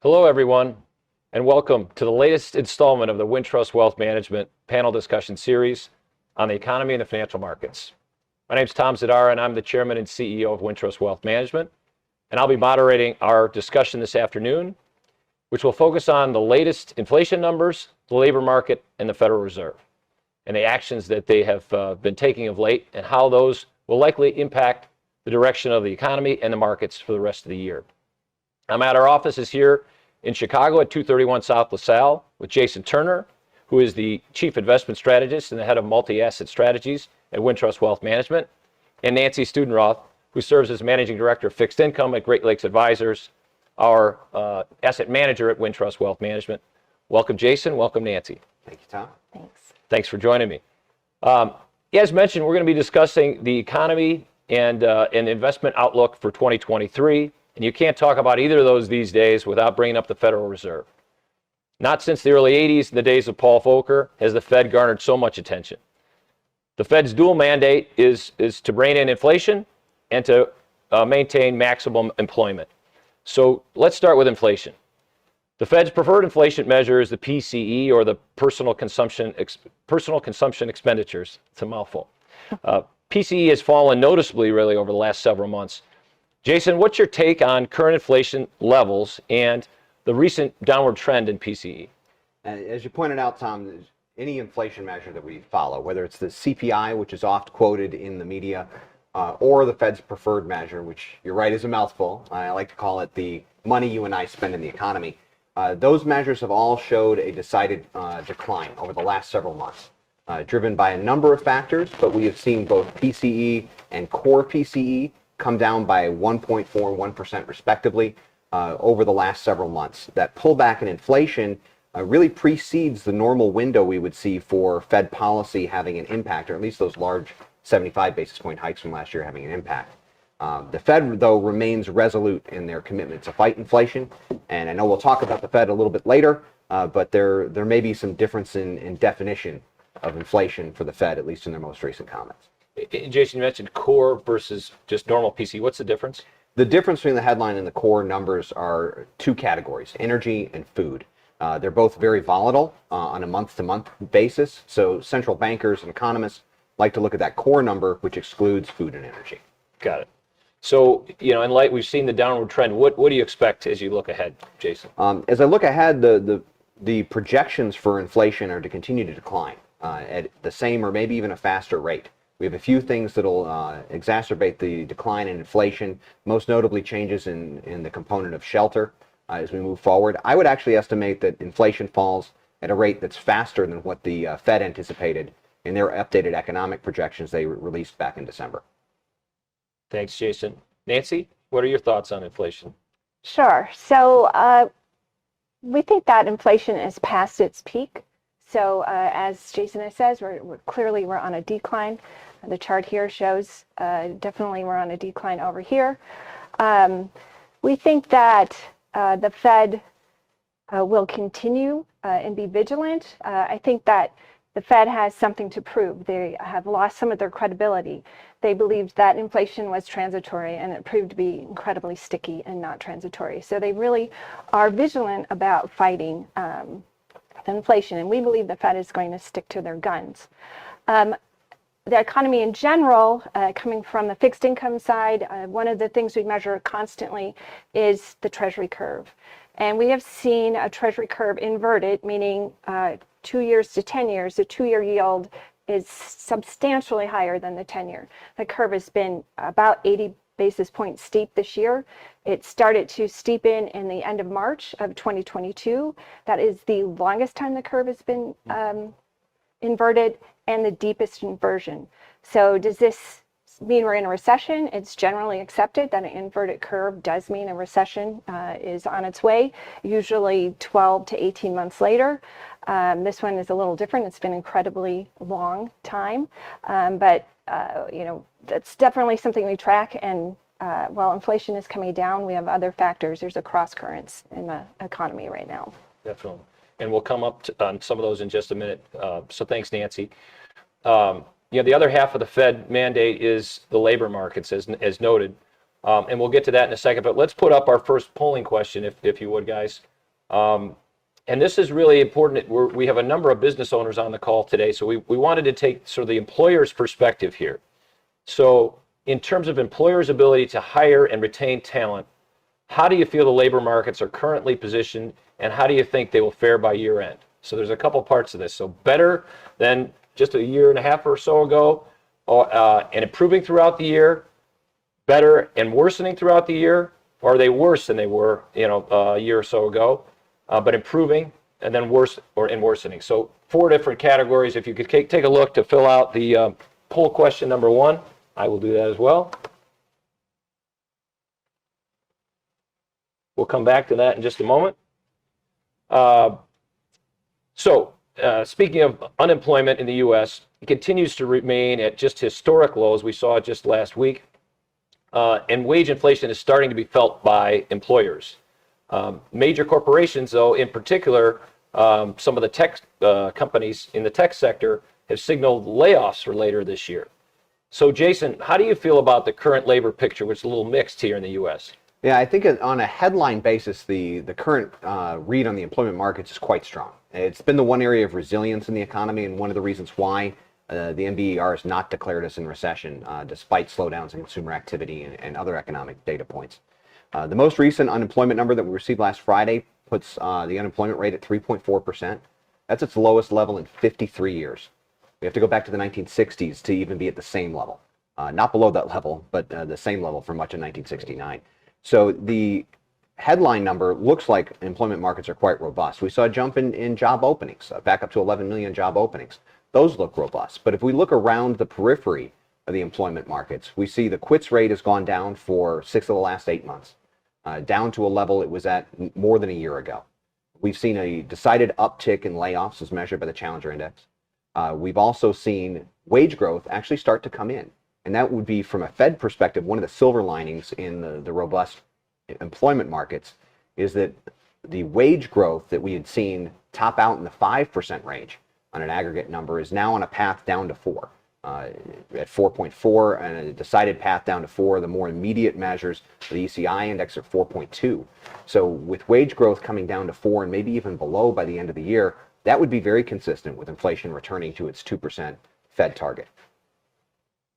Hello, everyone, and welcome to the latest installment of the Wintrust Wealth Management panel discussion series on the economy and the financial markets. My name is Tom Zidar, and I'm the chairman and CEO of Wintrust Wealth Management, and I'll be moderating our discussion this afternoon, which will focus on the latest inflation numbers, the labor market, and the Federal Reserve, and the actions that they have been taking of late, and how those will likely impact the direction of the economy and the markets for the rest of the year. I'm at our offices here in Chicago at 231 South LaSalle with Jason Turner, who is the Chief Investment Strategist and the Head of Multi-Asset Strategies at Wintrust Wealth Management, and Nancy Studenroth, who serves as Managing Director of Fixed Income at Great Lakes Advisors, our asset manager at Wintrust Wealth Management. Welcome, Jason. Welcome, Nancy. Thank you, Tom. Thanks for joining me. As mentioned, we're going to be discussing the economy and investment outlook for 2023. And you can't talk about either of those these days without bringing up the Federal Reserve. Not since the early 80s, in the days of Paul Volcker, has the Fed garnered so much attention. The Fed's dual mandate is to rein in inflation and to maintain maximum employment. So let's start with inflation. The Fed's preferred inflation measure is the PCE, or the personal consumption expenditures. It's a mouthful. PCE has fallen noticeably, really, over the last several months. Jason, what's your take on current inflation levels and the recent downward trend in PCE? As you pointed out, Tom, any inflation measure that we follow, whether it's the CPI, which is oft quoted in the media, or the Fed's preferred measure, which you're right is a mouthful. I like to call it the money you and I spend in the economy. Those measures have all showed a decided decline over the last several months, driven by a number of factors, but we have seen both PCE and core PCE come down by 1.4 and 1% respectively over the last several months. That pullback in inflation really precedes the normal window we would see for Fed policy having an impact, or at least those large 75 basis point hikes from last year having an impact. The Fed, though, remains resolute in their commitment to fight inflation, and I know we'll talk about the Fed a little bit later, but there may be some difference in definition of inflation for the Fed, at least in their most recent comments. Jason, you mentioned core versus just normal PCE. What's the difference? The difference between the headline and the core numbers are two categories: energy and food. They're both very volatile on a month-to-month basis, so central bankers and economists like to look at that core number, which excludes food and energy. Got it. So, in light, we've seen the downward trend. What do you expect as you look ahead, Jason? As I look ahead, the projections for inflation are to continue to decline at the same or maybe even a faster rate. We have a few things that'll exacerbate the decline in inflation, most notably changes in the component of shelter as we move forward. I would actually estimate that inflation falls at a rate that's faster than what the Fed anticipated in their updated economic projections they released back in December. Thanks, Jason. Nancy, what are your thoughts on inflation? Sure. So we think that inflation is past its peak. So as Jason says, we're clearly on a decline. The chart here shows definitely we're on a decline over here. We think that the Fed will continue and be vigilant. I think that the Fed has something to prove. They have lost some of their credibility. They believed that inflation was transitory, and it proved to be incredibly sticky and not transitory. So they really are vigilant about fighting inflation, and we believe the Fed is going to stick to their guns. The economy in general, coming from the fixed income side, one of the things we measure constantly is the Treasury curve. And we have seen a Treasury curve inverted, meaning 2 years to 10 years, the 2-year yield is substantially higher than the 10-year. The curve has been about 80 basis points steep this year. It started to steepen in the end of March of 2022. That is the longest time the curve has been inverted and the deepest inversion. So does this mean we're in a recession? It's generally accepted that an inverted curve does mean a recession is on its way, usually 12 to 18 months later. This one is a little different. It's been an incredibly long time, but that's definitely something we track. And while inflation is coming down, we have other factors. There's a cross currents in the economy right now. Definitely. And we'll come up on some of those in just a minute. So thanks, Nancy. The other half of the Fed mandate is the labor markets, as noted. And we'll get to that in a second. But let's put up our first polling question, if you would, guys. And this is really important. We have a number of business owners on the call today, so we wanted to take sort of the employer's perspective here. So in terms of employers' ability to hire and retain talent, how do you feel the labor markets are currently positioned, and how do you think they will fare by year end? So there's a couple parts of this. So better than just a year and a half or so ago, and improving throughout the year, better and worsening throughout the year, or are they worse than they were, a year or so ago, but improving and then worse and worsening? So 4 different categories. If you could take a look to fill out the poll question number 1, I will do that as well. We'll come back to that in just a moment. Speaking of unemployment in the U.S., it continues to remain at just historic lows. We saw it just last week. And wage inflation is starting to be felt by employers. Major corporations, though, in particular, some of the tech companies in the tech sector have signaled layoffs for later this year. So, Jason, how do you feel about the current labor picture, which is a little mixed here in the U.S.? Yeah, I think on a headline basis, the current read on the employment markets is quite strong. It's been the one area of resilience in the economy, and one of the reasons why the NBER has not declared us in recession, despite slowdowns in consumer activity and other economic data points. The most recent unemployment number that we received last Friday puts the unemployment rate at 3.4%. That's its lowest level in 53 years. We have to go back to the 1960s to even be at the same level. Not below that level, but the same level for much of 1969. So the headline number looks like employment markets are quite robust. We saw a jump in job openings, back up to 11 million job openings. Those look robust. But if we look around the periphery of the employment markets, we see the quits rate has gone down for 6 of the last 8 months, down to a level it was at more than a year ago. We've seen a decided uptick in layoffs as measured by the Challenger Index. We've also seen wage growth actually start to come in. And that would be, from a Fed perspective, one of the silver linings in the robust employment markets is that the wage growth that we had seen top out in the 5% range on an aggregate number is now on a path down to 4, at 4.4, and a decided path down to 4. The more immediate measures, the ECI index, are 4.2. So with wage growth coming down to 4 and maybe even below by the end of the year, that would be very consistent with inflation returning to its 2% Fed target.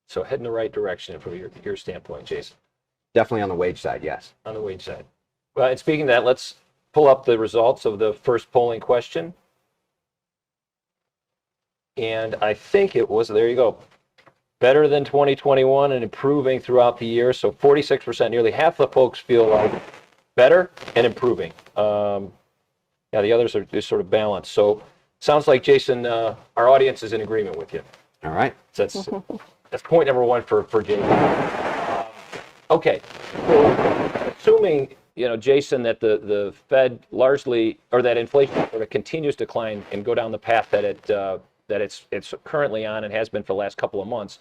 So head in the right direction from your standpoint, Jason. Definitely on the wage side, yes. On the wage side. Well, and speaking of that, let's pull up the results of the first polling question. And I think it was, there you go, better than 2021 and improving throughout the year. So 46%, nearly half the folks feel like better and improving. Yeah, the others are just sort of balanced. So sounds like, Jason, our audience is in agreement with you. All right. So that's point number 1 for Jason. Okay, so assuming, Jason, that the Fed largely, or that inflation sort of continues to decline and go down the path that it's currently on and has been for the last couple of months,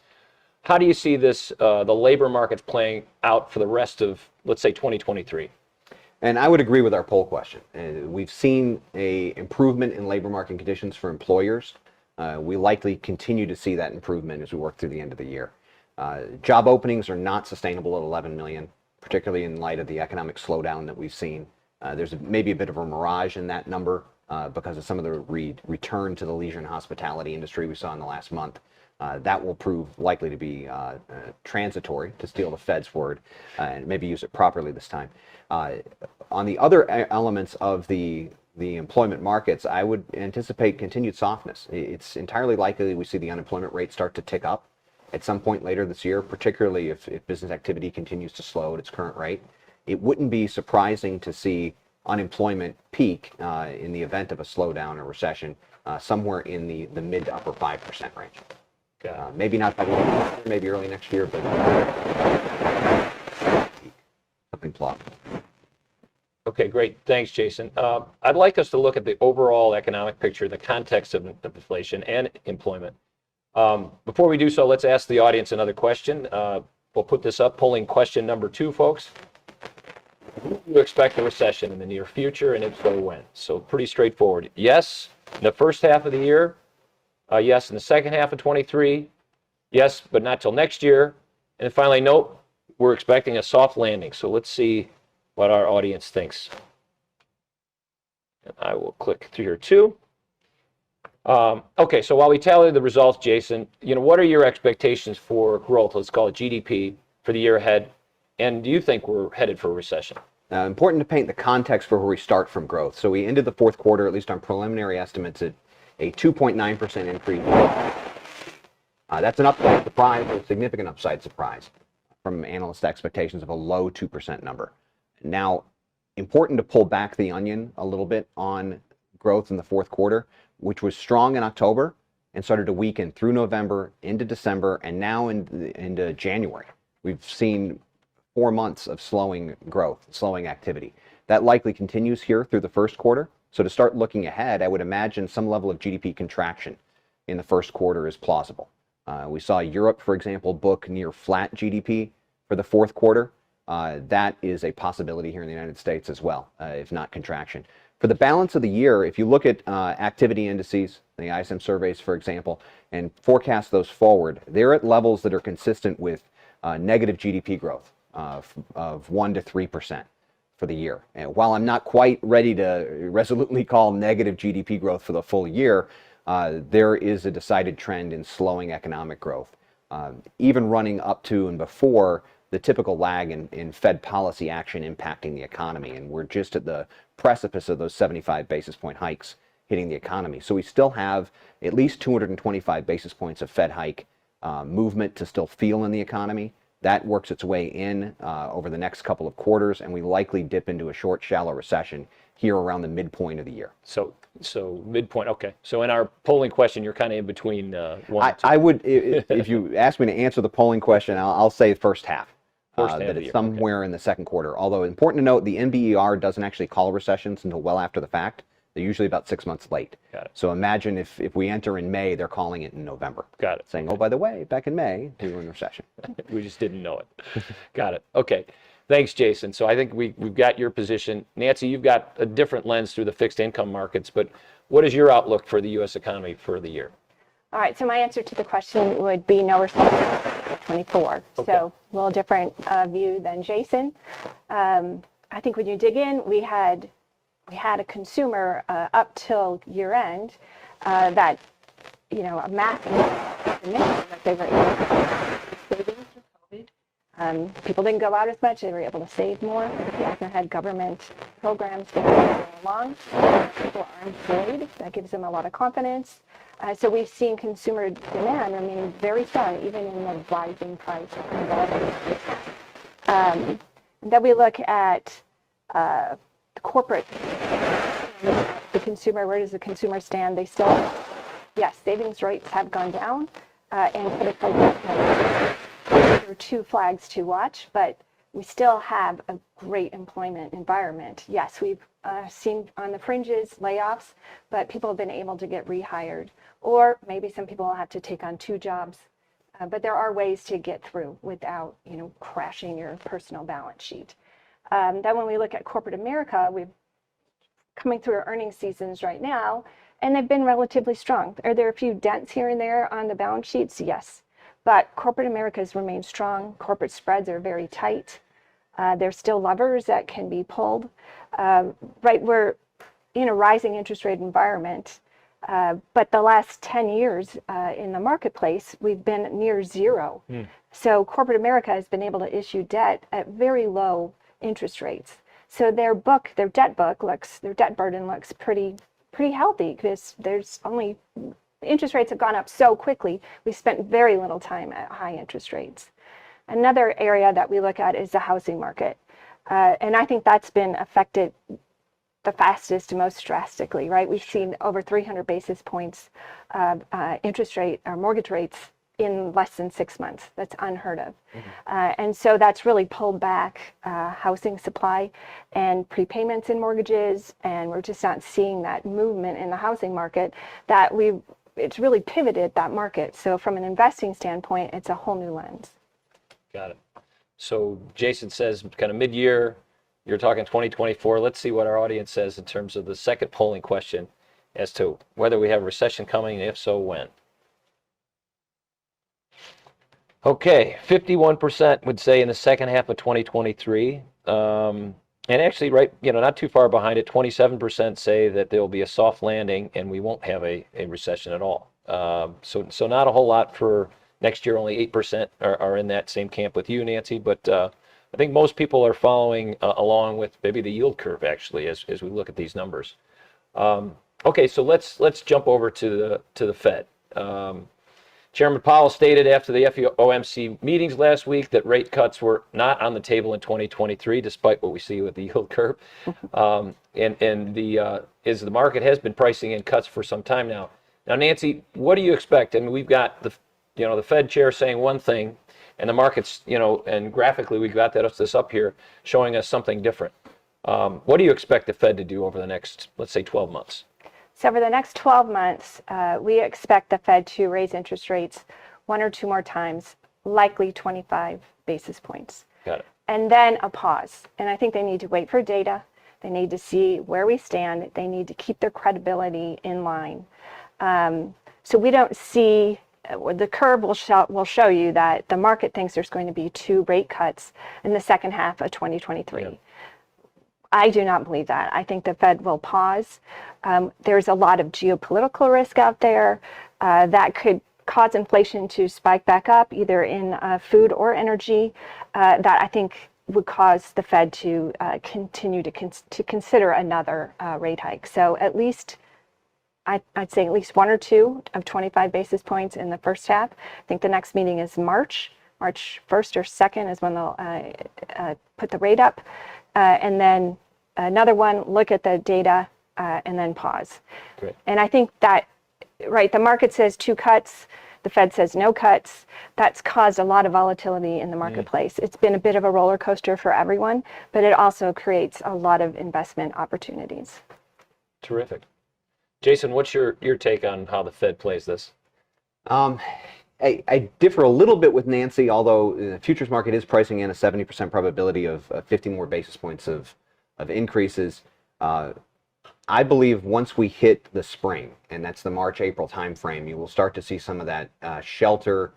how do you see this, the labor markets playing out for the rest of, let's say, 2023? And I would agree with our poll question. We've seen a improvement in labor market conditions for employers. We likely continue to see that improvement as we work through the end of the year. Job openings are not sustainable at 11 million, particularly in light of the economic slowdown that we've seen. There's maybe a bit of a mirage in that number because of some of the return to the leisure and hospitality industry we saw in the last month. That will prove likely to be transitory, to steal the Fed's word, and maybe use it properly this time. On the other elements of the employment markets, I would anticipate continued softness. It's entirely likely we see the unemployment rate start to tick up at some point later this year, particularly if business activity continues to slow at its current rate. It wouldn't be surprising to see unemployment peak in the event of a slowdown or recession somewhere in the mid to upper 5% range. Maybe not by the end of this year, maybe early next year, but something plausible. Okay, great. Thanks, Jason. I'd like us to look at the overall economic picture in the context of inflation and employment. Before we do so, let's ask the audience another question. We'll put this up, polling question number 2, folks. Do you expect a recession in the near future, and if so, when? So pretty straightforward. Yes, in the first half of the year. Yes, in the second half of 23. Yes, but not till next year. And then finally, nope, we're expecting a soft landing. So let's see what our audience thinks. And I will click through here too. Okay, so while we tally the results, Jason, what are your expectations for growth? Let's call it GDP for the year ahead. And do you think we're headed for a recession? Important to paint the context for where we start from growth. So we ended the fourth quarter, at least on preliminary estimates, at a 2.9% increase. That's an upside surprise, a significant upside surprise from analyst expectations of a low 2% number. Now, important to pull back the onion a little bit on growth in the fourth quarter, which was strong in October and started to weaken through November, into December, and now into January. We've seen 4 months of slowing growth, slowing activity. That likely continues here through the first quarter. So to start looking ahead, I would imagine some level of GDP contraction in the first quarter is plausible. We saw Europe, for example, book near flat GDP for the fourth quarter. That is a possibility here in the United States as well, if not contraction. For the balance of the year, if you look at activity indices, the ISM surveys, for example, and forecast those forward, they're at levels that are consistent with negative GDP growth of 1 to 3% for the year. And while I'm not quite ready to resolutely call negative GDP growth for the full year, there is a decided trend in slowing economic growth, even running up to and before the typical lag in Fed policy action impacting the economy. And we're just at the precipice of those 75 basis point hikes hitting the economy. So we still have at least 225 basis points of Fed hike movement to still feel in the economy. That works its way in over the next couple of quarters, and we likely dip into a short, shallow recession here around the midpoint of the year. So midpoint, okay. So in our polling question, you're kind of in between one and two. I would, if you ask me to answer the polling question, I'll say first half. First half that of the it's year, somewhere in the second quarter. Although important to note, the NBER doesn't actually call recessions until well after the fact. They're usually about 6 months late. Got it. So imagine if we enter in May, they're calling it in November. Got it. Saying, oh, by the way, back in May, we were in recession. We just didn't know it. Got it. Okay. Thanks, Jason. So I think we've got your position. Nancy, you've got a different lens through the fixed income markets, but what is your outlook for the U.S. economy for the year? All right, so my answer to the question would be no recession in 24. Okay. So a little different view than Jason. I think when you dig in, we had a consumer up till year end that, a massive that they were able to savings through COVID. People didn't go out as much; they were able to save more. We also had government programs that were along. People are employed; that gives them a lot of confidence. So we've seen consumer demand remain very strong, even in the rising price of then we look at the corporate, the consumer. Where does the consumer stand? They still, yes, savings rates have gone down, and credit card debt. There are two flags to watch, but we still have a great employment environment. Yes, we've seen on the fringes layoffs, but people have been able to get rehired, or maybe some people will have to take on 2 jobs. But there are ways to get through without, crashing your personal balance sheet. Then when we look at corporate America, we're coming through our earnings seasons right now, and they've been relatively strong. Are there a few dents here and there on the balance sheets? Yes. But corporate America has remained strong. Corporate spreads are very tight. There's still levers that can be pulled. Right, we're in a rising interest rate environment, but the last 10 years in the marketplace, we've been near zero. So corporate America has been able to issue debt at very low interest rates. So their debt burden looks pretty healthy because there's only, interest rates have gone up so quickly. We spent very little time at high interest rates. Another area that we look at is the housing market. And I think that's been affected the fastest and most drastically, right? We've seen over 300 basis points interest rate or mortgage rates in less than 6 months. That's unheard of. And so that's really pulled back housing supply and prepayments in mortgages. And we're just not seeing that movement in the housing market that it's really pivoted that market. So from an investing standpoint, it's a whole new lens. Got it. So Jason says kind of mid-year, you're talking 2024. Let's see what our audience says in terms of the second polling question as to whether we have a recession coming, and if so, when. Okay, 51% would say in the second half of 2023. And actually, right, not too far behind it, 27% say that there will be a soft landing and we won't have a recession at all. So not a whole lot for next year. Only 8% are in that same camp with you, Nancy. But I think most people are following along with maybe the yield curve actually as we look at these numbers. Okay, so let's jump over to the Fed. Chairman Powell stated after the FOMC meetings last week that rate cuts were not on the table in 2023, despite what we see with the yield curve. And the market has been pricing in cuts for some time now. Now, Nancy, what do you expect? I mean, we've got the Fed chair saying one thing, and the markets, and graphically we've got this up here showing us something different. What do you expect the Fed to do over the next, let's say, 12 months? So for the next 12 months, we expect the Fed to raise interest rates 1 or 2 more times, likely 25 basis points. Got it. And then a pause. And I think they need to wait for data. They need to see where we stand. They need to keep their credibility in line. So we don't see, the curve will show you that the market thinks there's going to be 2 rate cuts in the second half of 2023. Yeah. I do not believe that. I think the Fed will pause. There's a lot of geopolitical risk out there that could cause inflation to spike back up, either in food or energy, that I think would cause the Fed to continue to consider another rate hike. So at least, I'd say at least 1 or 2 of 25 basis points in the first half. I think the next meeting is March 1st or 2nd is when they'll put the rate up. And then another one, look at the data, and then pause. Great. And I think that, right, the market says 2 cuts, the Fed says no cuts. That's caused a lot of volatility in the marketplace. It's been a bit of a roller coaster for everyone, but it also creates a lot of investment opportunities. Terrific. Jason, what's your take on how the Fed plays this? I differ a little bit with Nancy, although the futures market is pricing in a 70% probability of 50 more basis points of increases. I believe once we hit the spring, and that's the March-April timeframe, you will start to see some of that shelter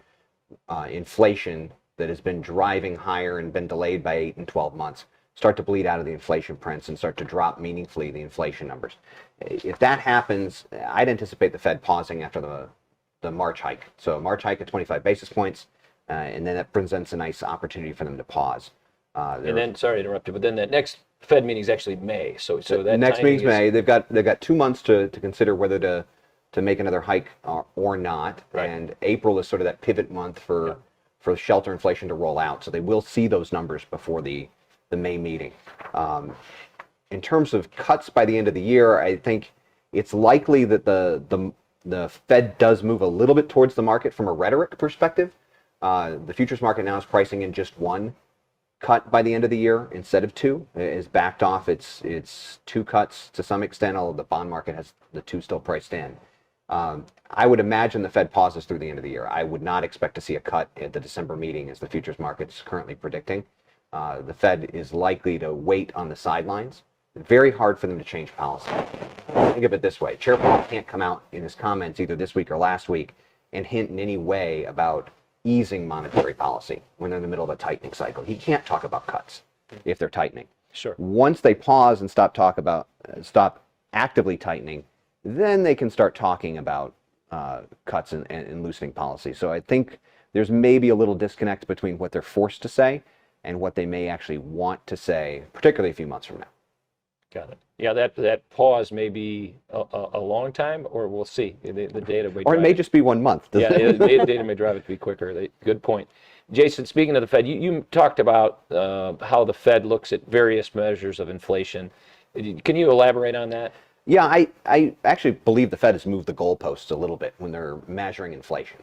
inflation that has been driving higher and been delayed by 8 and 12 months start to bleed out of the inflation prints and start to drop meaningfully the inflation numbers. If that happens, I'd anticipate the Fed pausing after the March hike. So a March hike at 25 basis points, and then that presents a nice opportunity for them to pause. And then, sorry to interrupt you, but then that next Fed meeting is actually May. So that next meeting's May. They've got 2 months to consider whether to make another hike or not. Right. And April is sort of that pivot month for shelter inflation to roll out. So they will see those numbers before the May meeting. In terms of cuts by the end of the year, I think it's likely that the Fed does move a little bit towards the market from a rhetoric perspective. The futures market now is pricing in just 1 cut by the end of the year instead of 2. It has backed off its 2 cuts to some extent, although the bond market has the 2 still priced in. I would imagine the Fed pauses through the end of the year. I would not expect to see a cut at the December meeting as the futures market's currently predicting. The Fed is likely to wait on the sidelines. Very hard for them to change policy. Think of it this way. Chair Powell can't come out in his comments either this week or last week and hint in any way about easing monetary policy when they're in the middle of a tightening cycle. He can't talk about cuts if they're tightening. Sure. Once they pause and stop actively tightening, then they can start talking about cuts and loosening policy. So I think there's maybe a little disconnect between what they're forced to say and what they may actually want to say, particularly a few months from now. Got it. Yeah, that pause may be a long time, or we'll see. The data may or it may just be 1 month. Yeah, the data may drive it to be quicker. Good point. Jason, speaking of the Fed, you talked about how the Fed looks at various measures of inflation. Can you elaborate on that? Yeah, I actually believe the Fed has moved the goalposts a little bit when they're measuring inflation.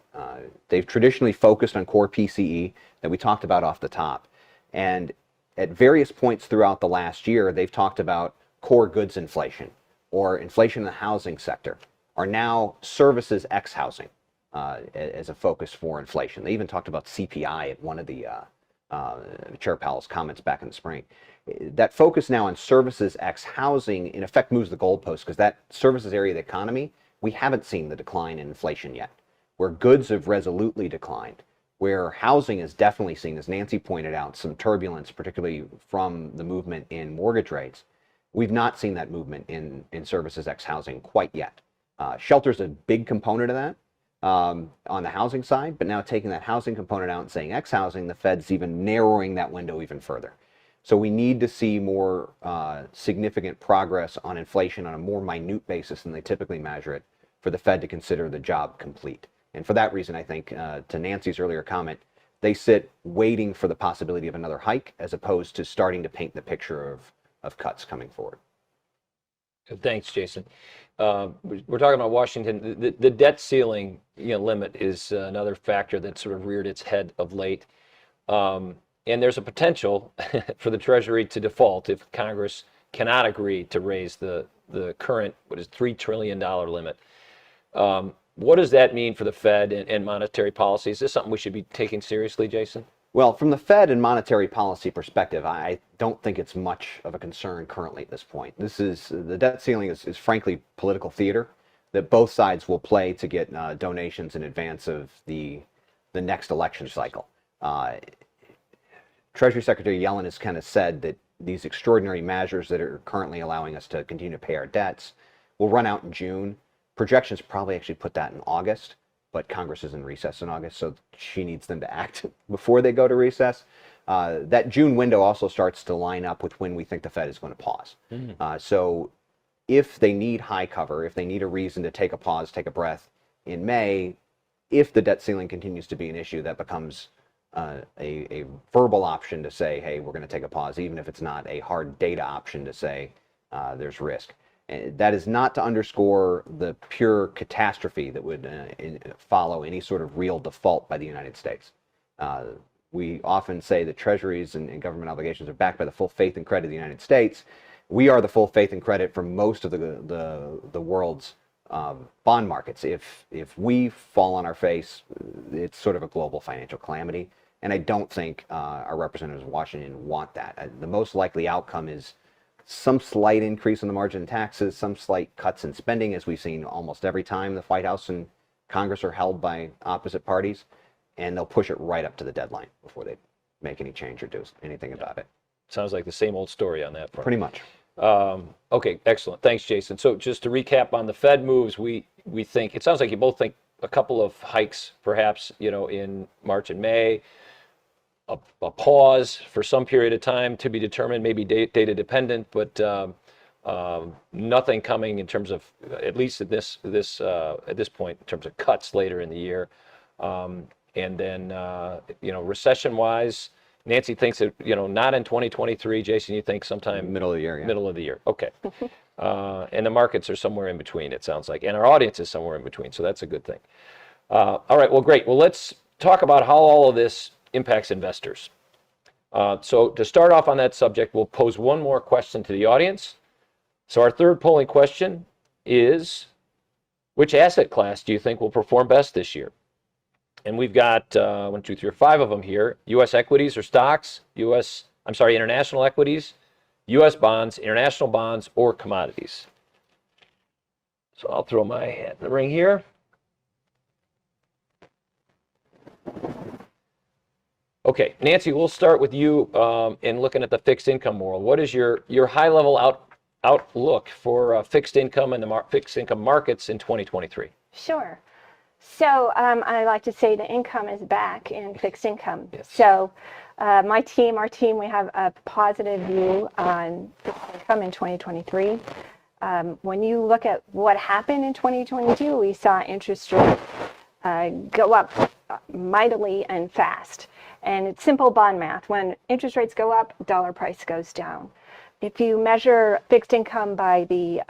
They've traditionally focused on core PCE that we talked about off the top. And at various points throughout the last year, they've talked about core goods inflation or inflation in the housing sector, or now services ex housing as a focus for inflation. They even talked about CPI at one of the Chair Powell's comments back in the spring. That focus now on services ex housing in effect moves the goalpost, because that services area of the economy, we haven't seen the decline in inflation yet. Where goods have resolutely declined, where housing is definitely seen, as Nancy pointed out, some turbulence, particularly from the movement in mortgage rates. We've not seen that movement in services X housing quite yet. Shelter's a big component of that on the housing side, but now taking that housing component out and saying X housing, the Fed's even narrowing that window even further. So we need to see more significant progress on inflation on a more minute basis than they typically measure it for the Fed to consider the job complete. And for that reason, I think, to Nancy's earlier comment, they sit waiting for the possibility of another hike as opposed to starting to paint the picture of cuts coming forward. Thanks, Jason. We're talking about Washington. The debt ceiling, limit is another factor that sort of reared its head of late. And there's a potential for the Treasury to default if Congress cannot agree to raise the current, $3 trillion limit. What does that mean for the Fed and monetary policy? Is this something we should be taking seriously, Jason? Well, from the Fed and monetary policy perspective, I don't think it's much of a concern currently at this point. The debt ceiling is frankly political theater that both sides will play to get donations in advance of the next election cycle. Treasury Secretary Yellen has kind of said that these extraordinary measures that are currently allowing us to continue to pay our debts will run out in June. Projections probably actually put that in August, but Congress is in recess in August, so she needs them to act before they go to recess. That June window also starts to line up with when we think the Fed is going to pause. So if they need high cover, if they need a reason to take a pause, take a breath in May, if the debt ceiling continues to be an issue, that becomes a verbal option to say, hey, we're going to take a pause, even if it's not a hard data option to say there's risk. And that is not to underscore the pure catastrophe that would follow any sort of real default by the United States. We often say that treasuries and government obligations are backed by the full faith and credit of the United States. We are the full faith and credit for most of the world's bond markets. If we fall on our face, it's sort of a global financial calamity. And I don't think our representatives in Washington want that. The most likely outcome is some slight increase in the margin in taxes, some slight cuts in spending, as we've seen almost every time the White House and Congress are held by opposite parties, and they'll push it right up to the deadline before they make any change or do anything about it. Sounds like the same old story on that front. Pretty much. Okay, excellent. Thanks, Jason. So just to recap on the Fed moves, we think, it sounds like you both think a couple of hikes, perhaps, in March and May, a pause for some period of time to be determined, maybe data dependent, but nothing coming in terms of, at least at this point, in terms of cuts later in the year. And then, recession wise, Nancy thinks that, not in 2023. Jason, you think sometime Middle of the year, yeah. Middle of the year. Okay. And the markets are somewhere in between, it sounds like, and our audience is somewhere in between. So that's a good thing. All right. Well, great. Well, let's talk about how all of this impacts investors. So to start off on that subject, we'll pose one more question to the audience. So our third polling question is, which asset class do you think will perform best this year? And we've got 1, 2, 3, or 5 of them here. U.S. equities or stocks, international equities, U.S. bonds, international bonds, or commodities. So I'll throw my hat in the ring here. Okay, Nancy, we'll start with you in looking at the fixed income world. What is your high-level outlook for fixed income and the fixed income markets in 2023? Sure. So I like to say the income is back in fixed income. Yes. So our team, we have a positive view on fixed income in 2023. When you look at what happened in 2022, we saw interest rates go up mightily and fast. And it's simple bond math. When interest rates go up, dollar price goes down. If you measure fixed income by the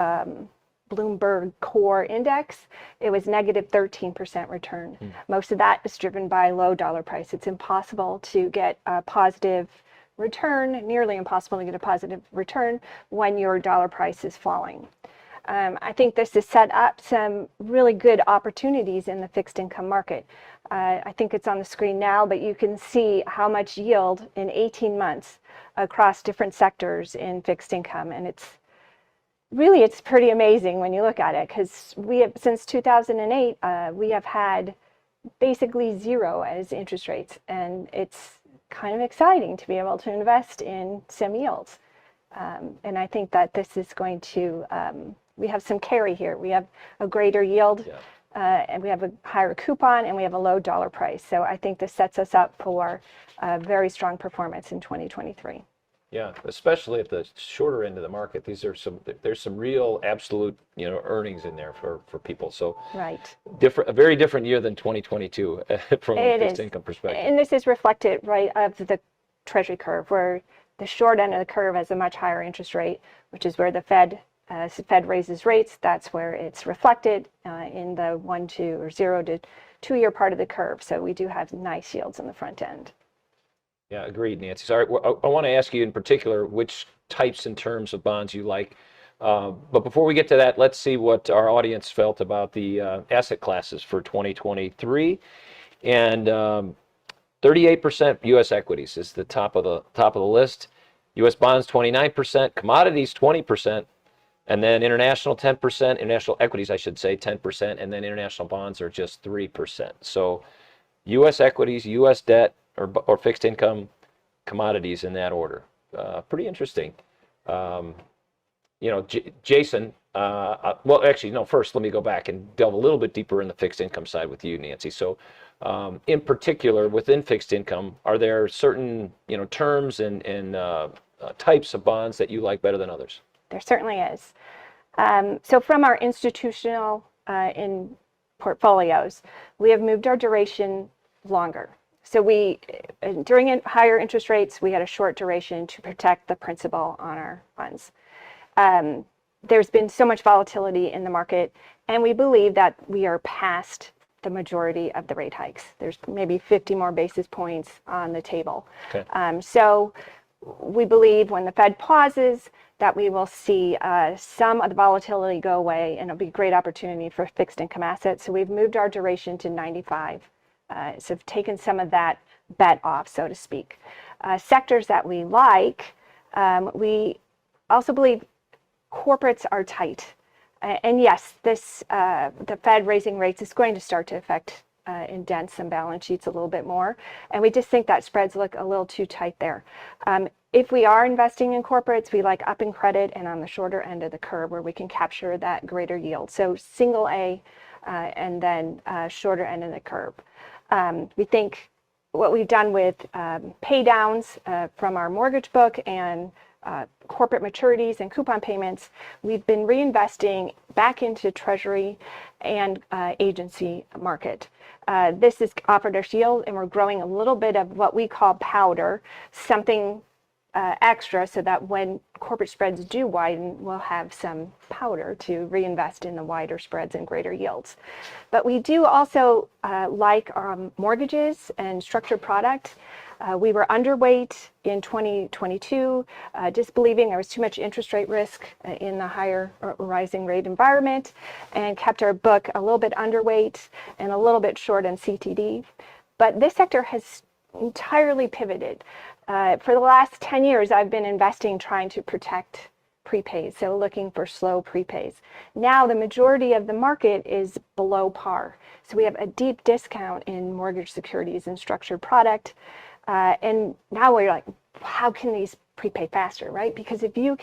Bloomberg Core Index, it was negative 13% return. Most of that is driven by low dollar price. It's impossible to get a positive return, nearly impossible to get a positive return when your dollar price is falling. I think this has set up some really good opportunities in the fixed income market. I think it's on the screen now, but you can see how much yield in 18 months across different sectors in fixed income. And it's pretty amazing when you look at it, because we have, since 2008, we have had basically zero as interest rates, and it's kind of exciting to be able to invest in some yields. And I think that this is going to, we have some carry here. We have a greater yield, and we have a higher coupon, and we have a low dollar price. So I think this sets us up for very strong performance in 2023. Yeah, especially at the shorter end of the market. There's some real absolute, earnings in there for people. So Right. a very different year than 2022 from a fixed income perspective. And this is reflected, right, of the Treasury curve, where the short end of the curve has a much higher interest rate, which is where the Fed raises rates. That's where it's reflected in the 1, 2, or 0 to 2 year part of the curve. So we do have nice yields in the front end. Yeah, agreed, Nancy. Sorry, I want to ask you in particular which types and terms of bonds you like. But before we get to that, let's see what our audience felt about the asset classes for 2023. And 38% U.S. equities is the top of the list. U.S. bonds 29%, commodities 20%, and then international 10%. International equities, I should say, 10%, and then international bonds are just 3%. So U.S. equities, U.S. debt, or fixed income, commodities in that order. Pretty interesting. Jason, well, actually, no, first let me go back and delve a little bit deeper in the fixed income side with you, Nancy. So in particular, within fixed income, are there certain, terms and types of bonds that you like better than others? There certainly is. So from our institutional in portfolios, we have moved our duration longer. So during higher interest rates, we had a short duration to protect the principal on our funds. There's been so much volatility in the market, and we believe that we are past the majority of the rate hikes. There's maybe 50 more basis points on the table. Okay. So we believe when the Fed pauses that we will see some of the volatility go away, and it'll be a great opportunity for fixed income assets. So we've moved our duration to 95. So we've taken some of that bet off, so to speak. Sectors that we like, we also believe corporates are tight. And yes, the Fed raising rates is going to start to affect indent some balance sheets a little bit more. And we just think that spreads look a little too tight there. If we are investing in corporates, we like up in credit and on the shorter end of the curve where we can capture that greater yield. So single A and then shorter end of the curve. We think what we've done with pay downs from our mortgage book and corporate maturities and coupon payments, we've been reinvesting back into Treasury and agency market. This has offered us yield, and we're growing a little bit of what we call powder, something extra, so that when corporate spreads do widen, we'll have some powder to reinvest in the wider spreads and greater yields. But we do also like mortgages and structured product. We were underweight in 2022, just believing there was too much interest rate risk in the higher rising rate environment, and kept our book a little bit underweight and a little bit short on CTD. But this sector has entirely pivoted. For the last 10 years, I've been investing trying to protect prepays, so looking for slow prepays. Now the majority of the market is below par. So we have a deep discount in mortgage securities and structured product. And now we're like, how can these prepay faster, right? Because if you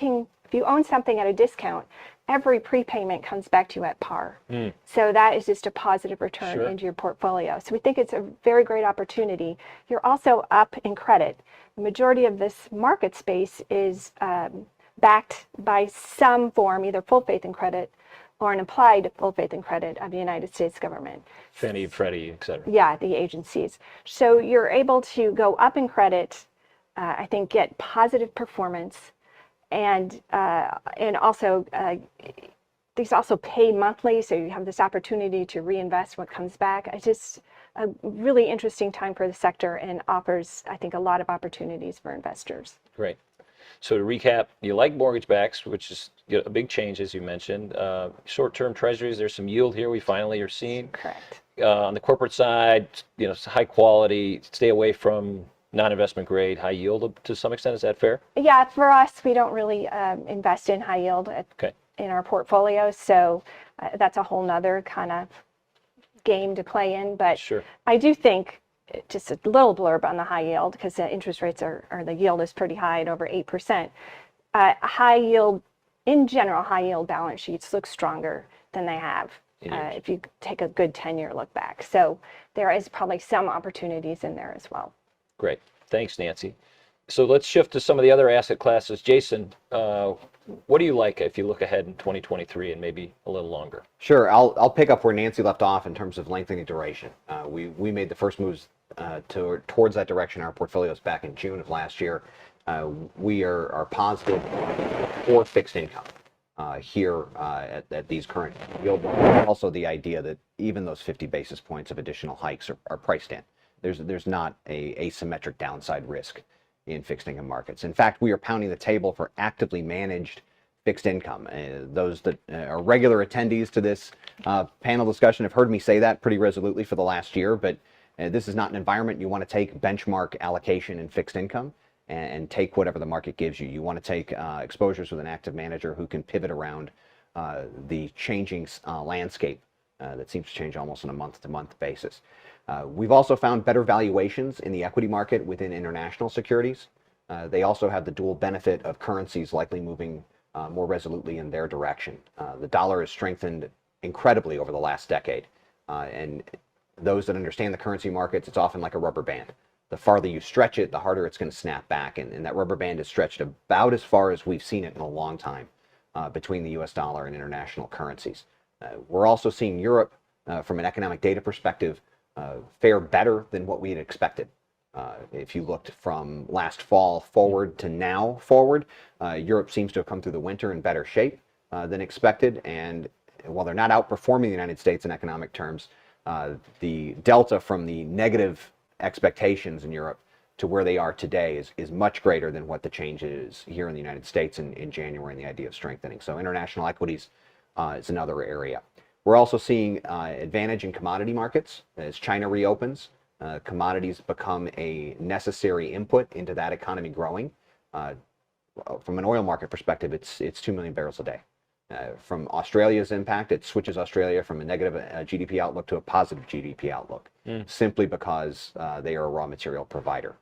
own something at a discount, every prepayment comes back to you at par. So that is just a positive return into your portfolio. So we think it's a very great opportunity. You're also up in credit. The majority of this market space is backed by some form, either full faith and credit or an implied full faith and credit of the United States government. Fannie, Freddie, et cetera. Yeah, the agencies. So you're able to go up in credit, I think get positive performance, and also these also pay monthly, so you have this opportunity to reinvest what comes back. It's just a really interesting time for the sector and offers, I think, a lot of opportunities for investors. Great. So to recap, you like mortgage backs, which is a big change, as you mentioned. Short-term treasuries, there's some yield here we finally are seeing. Correct. On the corporate side, high quality, stay away from non-investment grade, high yield to some extent. Is that fair? Yeah, for us, we don't really invest in high yield in our portfolio. So that's a whole nother kind of game to play in, but Sure. I do think just a little blurb on the high yield, because the interest rates or the yield is pretty high at over 8%. High yield, in general, high yield balance sheets look stronger than they have if you take a good 10-year look back. So there is probably some opportunities in there as well. Great. Thanks, Nancy. So let's shift to some of the other asset classes. Jason, what do you like if you look ahead in 2023 and maybe a little longer? Sure, I'll pick up where Nancy left off in terms of lengthening duration. We made the first moves towards that direction in our portfolios back in June of last year. We are positive for fixed income here at these current yield levels. Also, the idea that even those 50 basis points of additional hikes are priced in. There's not a asymmetric downside risk in fixed income markets. In fact, we are pounding the table for actively managed fixed income. Those that are regular attendees to this panel discussion have heard me say that pretty resolutely for the last year, but this is not an environment you want to take benchmark allocation in fixed income and take whatever the market gives you. You want to take exposures with an active manager who can pivot around the changing landscape that seems to change almost on a month-to-month basis. We've also found better valuations in the equity market within international securities. They also have the dual benefit of currencies likely moving more resolutely in their direction. The dollar has strengthened incredibly over the last decade. And those that understand the currency markets, it's often like a rubber band. The farther you stretch it, the harder it's going to snap back. And that rubber band is stretched about as far as we've seen it in a long time between the US dollar and international currencies. We're also seeing Europe, from an economic data perspective, fare better than what we had expected. If you looked from last fall forward to now forward, Europe seems to have come through the winter in better shape than expected. And while they're not outperforming the United States in economic terms, the delta from the negative expectations in Europe to where they are today is much greater than what the change is here in the United States in January, and the idea of strengthening. So international equities is another area. We're also seeing advantage in commodity markets as China reopens. Commodities become a necessary input into that economy growing. From an oil market perspective, it's 2 million barrels a day. From Australia's impact, it switches Australia from a negative GDP outlook to a positive GDP outlook, simply because they are a raw material provider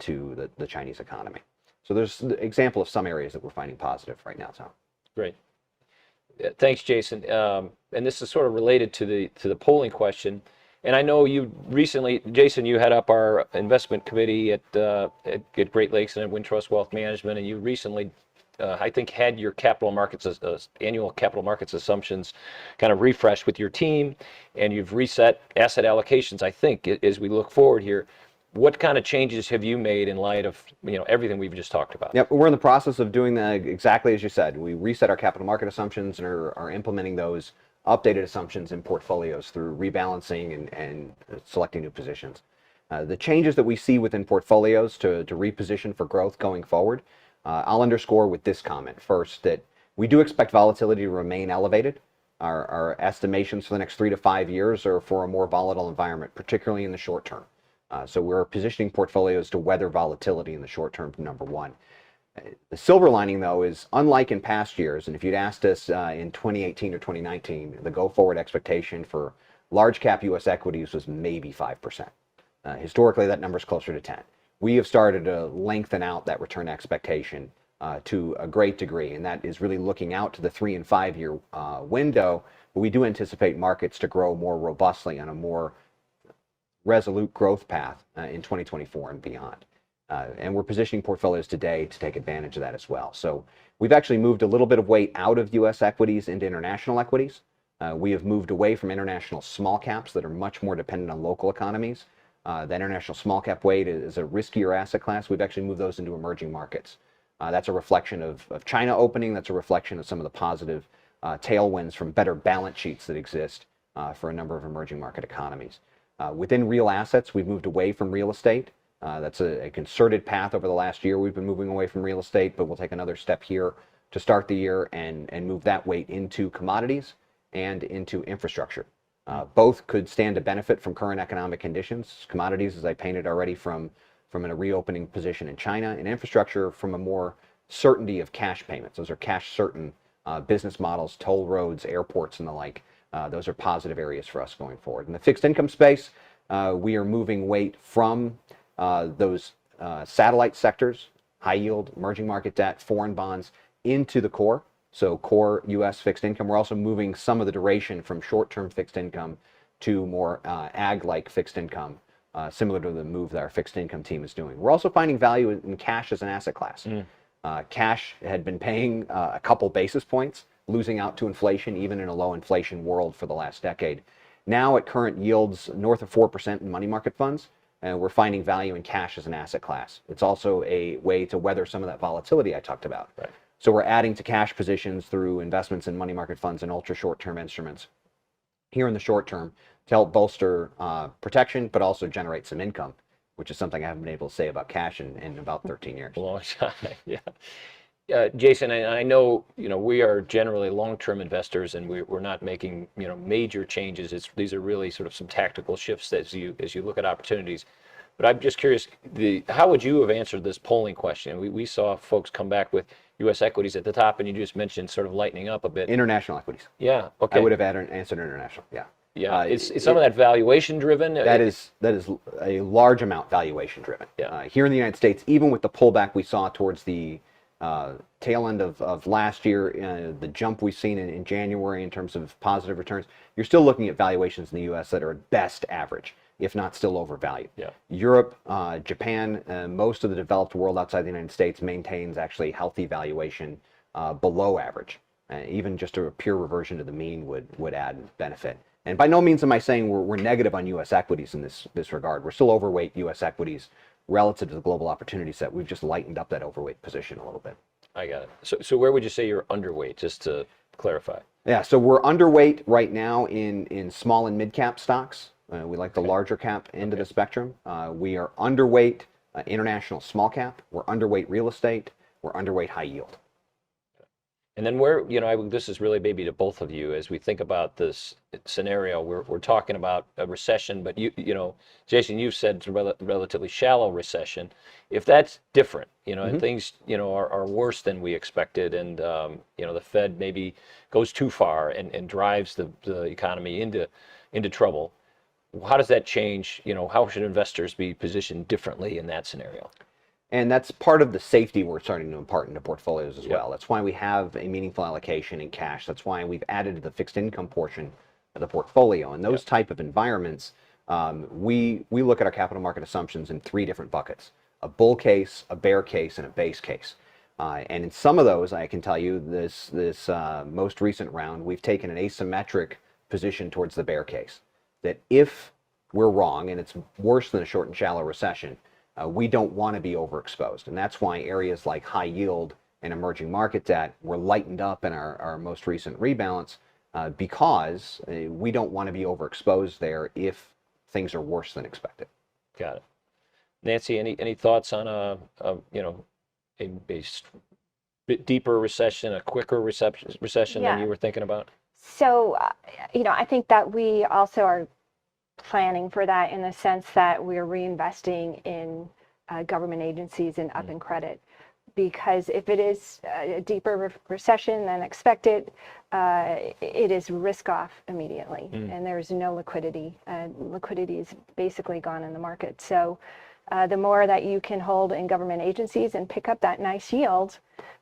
to the Chinese economy. So there's an example of some areas that we're finding positive right now, Tom. Great. Thanks, Jason. And this is sort of related to the polling question. And I know you recently, Jason, you head up our investment committee at Great Lakes and at Wintrust Wealth Management, and you recently, I think, had your capital markets annual capital markets assumptions kind of refreshed with your team, and you've reset asset allocations. I think as we look forward here, what kind of changes have you made in light of everything we've just talked about? Yep, we're in the process of doing that exactly as you said. We reset our capital market assumptions and are implementing those updated assumptions in portfolios through rebalancing and selecting new positions. The changes that we see within portfolios to reposition for growth going forward, I'll underscore with this comment first, that we do expect volatility to remain elevated. Our estimations for the next 3 to 5 years are for a more volatile environment, particularly in the short term. So we're positioning portfolios to weather volatility in the short term, number one. The silver lining, though, is unlike in past years, and if you'd asked us in 2018 or 2019, the go-forward expectation for large cap U.S. equities was maybe 5%. Historically, that number's closer to 10. We have started to lengthen out that return expectation to a great degree, and that is really looking out to the 3 and 5 year window. But we do anticipate markets to grow more robustly on a more resolute growth path in 2024 and beyond. And we're positioning portfolios today to take advantage of that as well. So we've actually moved a little bit of weight out of U.S. equities into international equities. We have moved away from international small caps that are much more dependent on local economies. The international small cap weight is a riskier asset class. We've actually moved those into emerging markets. That's a reflection of China opening. That's a reflection of some of the positive tailwinds from better balance sheets that exist for a number of emerging market economies. Within real assets, we've moved away from real estate. That's a concerted path over the last year. We've been moving away from real estate, but we'll take another step here to start the year and move that weight into commodities and into infrastructure. Both could stand to benefit from current economic conditions. Commodities, as I painted already, from a reopening position in China, and infrastructure from a more certainty of cash payments. Those are cash certain business models, toll roads, airports, and the like. those are positive areas for us going forward. In the fixed income space, we are moving weight from those satellite sectors, high yield, emerging market debt, foreign bonds, into the core. So core U.S. fixed income. We're also moving some of the duration from short-term fixed income to more ag-like fixed income, similar to the move that our fixed income team is doing. We're also finding value in cash as an asset class. Cash had been paying a couple basis points, losing out to inflation, even in a low inflation world for the last decade. Now at current yields north of 4% in money market funds, we're finding value in cash as an asset class. It's also a way to weather some of that volatility I talked about. Right. So we're adding to cash positions through investments in money market funds and ultra short-term instruments here in the short term to help bolster protection, but also generate some income, which is something I haven't been able to say about cash in about 13 years. A long time, yeah. Jason, I know we are generally long-term investors, and we're not making major changes. These are really sort of some tactical shifts as you look at opportunities. But I'm just curious, how would you have answered this polling question? We saw folks come back with U.S. equities at the top, and you just mentioned sort of lightening up a bit. International equities. Yeah. Okay. I would have answered international. Yeah. Yeah. Is some of that valuation driven? That is a large amount valuation driven. Yeah. Here in the United States, even with the pullback we saw towards the tail end of last year, the jump we've seen in January in terms of positive returns, you're still looking at valuations in the U.S. that are at best average, if not still overvalued. Yeah. Europe, Japan, most of the developed world outside the United States maintains actually healthy valuation below average. Even just a pure reversion to the mean would add benefit. And by no means am I saying we're negative on U.S. equities in this regard. We're still overweight U.S. equities relative to the global opportunity set. We've just lightened up that overweight position a little bit. I got it. So where would you say you're underweight, just to clarify? Yeah, so we're underweight right now in small and mid cap stocks. We like the larger cap end of the spectrum. We are underweight international small cap. We're underweight real estate. We're underweight high yield. And then where, this is really maybe to both of you as we think about this scenario. We're talking about a recession, but Jason, you said it's a relatively shallow recession. If that's different, and things, are worse than we expected, and the Fed maybe goes too far and drives the economy into trouble, how does that change? How should investors be positioned differently in that scenario? And that's part of the safety we're starting to impart into portfolios as well. That's why we have a meaningful allocation in cash. That's why we've added to the fixed income portion of the portfolio. In those type of environments, we look at our capital market assumptions in three different buckets: a bull case, a bear case, and a base case. And in some of those, I can tell you this most recent round, we've taken an asymmetric position towards the bear case. That if we're wrong and it's worse than a short and shallow recession, we don't want to be overexposed. And that's why areas like high yield and emerging market debt were lightened up in our most recent rebalance because we don't want to be overexposed there if things are worse than expected. Got it. Nancy, any thoughts on a bit deeper recession, a quicker recession than you were thinking about? So, I think that we also are planning for that in the sense that we're reinvesting in government agencies and up in credit, because if it is a deeper recession than expected, it is risk off immediately, and there's no liquidity. Liquidity is basically gone in the market. So the more that you can hold in government agencies and pick up that nice yield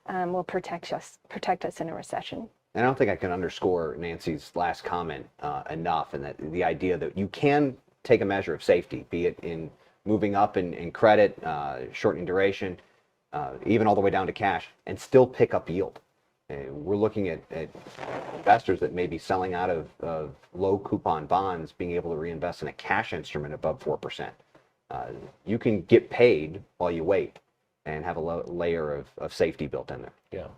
will protect us in a recession. And I don't think I can underscore Nancy's last comment enough, and that the idea that you can take a measure of safety, be it in moving up in credit, shortening duration, even all the way down to cash, and still pick up yield. We're looking at investors that may be selling out of low coupon bonds, being able to reinvest in a cash instrument above 4%. You can get paid while you wait and have a layer of safety built in there. Yeah.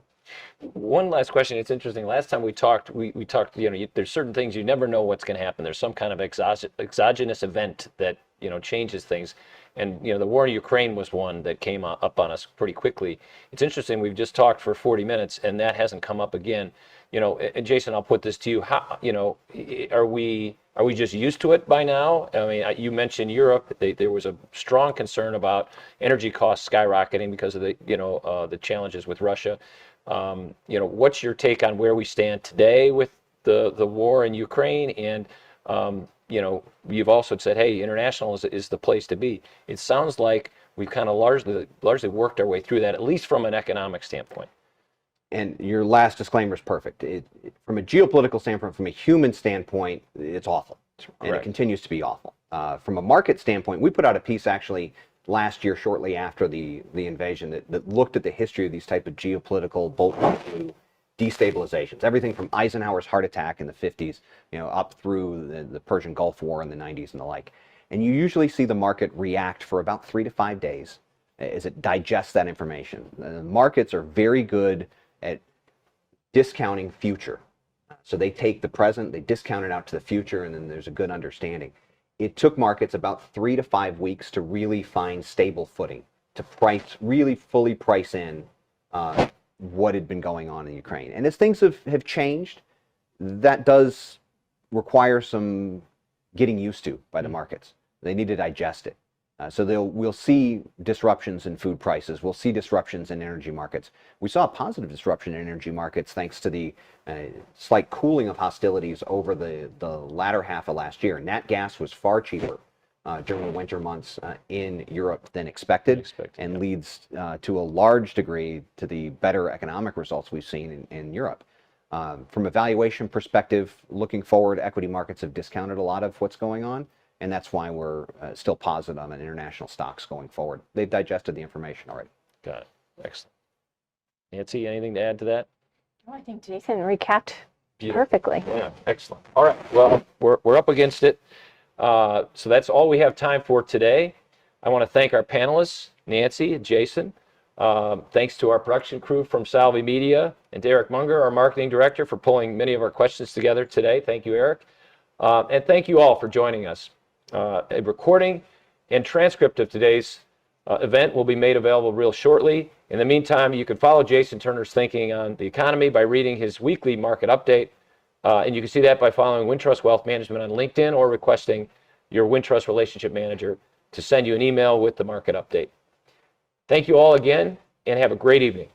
One last question. It's interesting. Last time we talked, we talked, there's certain things you never know what's going to happen. There's some kind of exogenous event that, changes things. And, the war in Ukraine was one that came up on us pretty quickly. It's interesting. We've just talked for 40 minutes and that hasn't come up again. And Jason, I'll put this to you. How, are we just used to it by now? I mean, you mentioned Europe. There was a strong concern about energy costs skyrocketing because of the challenges with Russia. What's your take on where we stand today with the war in Ukraine, and you've also said, hey, international is the place to be. It sounds like we've kind of largely worked our way through that, at least from an economic standpoint. And your last disclaimer is perfect. From a geopolitical standpoint, from a human standpoint, it's awful. And it continues to be awful. From a market standpoint, we put out a piece actually last year, shortly after the invasion, that looked at the history of these type of geopolitical bolt-on destabilizations. Everything from Eisenhower's heart attack in the 50s, up through the Persian Gulf War in the 90s and the like. And you usually see the market react for about 3 to 5 days as it digests that information. The markets are very good at discounting future. So they take the present, they discount it out to the future, and then there's a good understanding. It took markets about 3 to 5 weeks to really find stable footing, to really fully price in what had been going on in Ukraine. And as things have changed, that does require some getting used to by the markets. They need to digest it. So we'll see disruptions in food prices. We'll see disruptions in energy markets. We saw a positive disruption in energy markets thanks to the slight cooling of hostilities over the latter half of last year. Nat gas was far cheaper during the winter months in Europe than expected, and leads to a large degree to the better economic results we've seen in Europe. From a valuation perspective, looking forward, equity markets have discounted a lot of what's going on. And that's why we're still positive on international stocks going forward. They've digested the information already. Got it. Excellent. Nancy, anything to add to that? Oh, I think Jason recapped perfectly. Yeah, excellent. All right. Well, we're up against it. So that's all we have time for today. I want to thank our panelists, Nancy and Jason. Thanks to our production crew from Salvi Media and Derek Munger, our marketing director, for pulling many of our questions together today. Thank you, Eric. And thank you all for joining us. A recording and transcript of today's event will be made available real shortly. In the meantime, you can follow Jason Turner's thinking on the economy by reading his weekly market update. And you can see that by following Wintrust Wealth Management on LinkedIn or requesting your Wintrust relationship manager to send you an email with the market update. Thank you all again, and have a great evening.